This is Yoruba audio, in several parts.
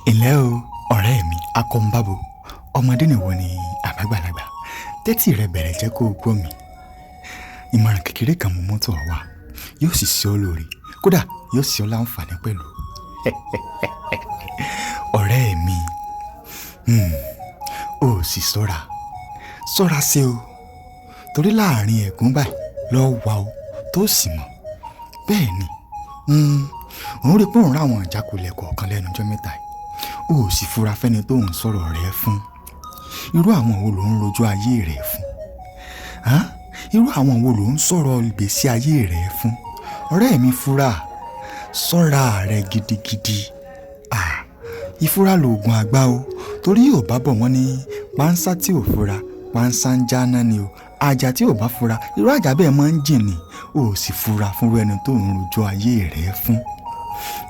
Ilé o, ọ̀rẹ́ mi, akọ́ńbábo, ọmọdé nìwọ ni àbágbàlagbà, tẹ́tí rẹ bẹ̀rẹ̀ jẹ́ kó gbọ́ mi. Ìmọ̀ràn kékeré kan mú mọ́tò wá, yóò sì ṣe ọ́ lóore, kódà yóò ṣe ọ́ láǹfààní pẹ̀lú. Ọ̀rẹ́ mi, ó sì ṣọ́ra ṣe o, torí láàrin ẹ̀gún báyìí lọ́ọ́ wà o tó sì mọ̀. Bẹ́ẹ̀ ni, òun rí pé òun ráwọn ìjákulẹ̀ kọ̀ọ̀kan lẹ́nu ọjọ́ mẹ́ta yìí, ó sì fura fẹ́ni tó ń sọ̀rọ̀ rẹ̀ fún. Irú àwọn wo ló ń rojú ayé rẹ̀ fún? Irú àwọn wo ló ń sọ̀rọ̀ ìgbésí ayé rẹ̀ fún? Ọ̀rẹ́ mi, fura, ṣọ́ra rẹ̀ gidigidi. Ìfura lòògùn àgbà o, torí yóò bá bọ̀ wọ́n ní pánsá tí ò fura pánsá ń jáná ni o, àjà tí ò bá fura irú àjà bẹ́ẹ̀ máa ń jìn ni. Ó sì fura fúnrú ẹni tó ń rojú ayé rẹ̀ fún.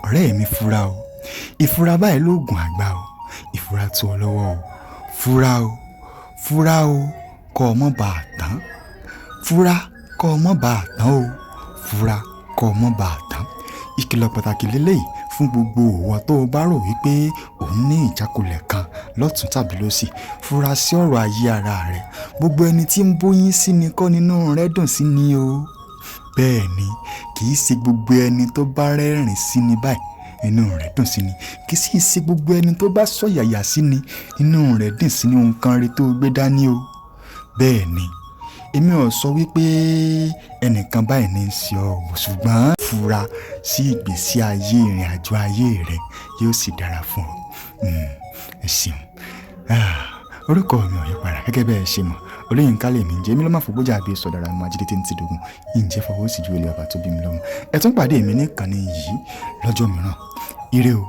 Ọ̀rẹ́ mi, fura o, ìfura báyìí lòògùn àgbà o, ìfura tó ọ lọ́wọ́ o, fura o kọ́ ọ mọ́ bá a tán, fura kọ́ ọ mọ́ bá a tán o, fura kọ́ ọ mọ́ bá a tán. Ìkìlọ̀ pàtàkì lélẹ́yìí fún gbogbo òwò tó o bá rò wípé òun ní ìjákulẹ̀ kan lọ́tún tàbí lósì. Fura sí ọ̀rọ̀ ayé ara rẹ̀. Gbogbo ẹni tí ń bóyín sí ni kọ́ nínú rẹ̀ dùn sí ni o. Bẹ́ẹ̀ ni, kì í ṣe gbogbo ẹni tó bá rẹ́rìn sí ni báyìí inú rẹ̀ dùn sí ni, kì í sì ṣe gbogbo ẹni tó bá sọ̀yàyà sí ni inú rẹ̀ dùn sí ni ohun kan rí tó gbé dání o. Bẹ́ẹ̀ ni, èmi ò sọ wípé ẹnìkan báyìí ní í ṣe ọ, ṣùgbọ́n fura sí ìgbésí ayé ìrìn àjò ayé rẹ, yóò sì dára fún ọ. Ẹ ṣeun. Orúkọ mi ò yí padà gẹ́gẹ́ bẹ́ẹ̀ ṣe mọ̀, Olóyinká lèmi ń jẹ́, èmi ló máa fògbójà bí sọ̀dọ̀rà ọmọ ajídé tí dogun, ìǹjẹ́ fọwọ́ sí ju ilé ọba tó bí mi lọ́mọ. Ẹ tún pàdé mi ní ìkànnì yìí lọ́jọ́ mìíràn. Ire o.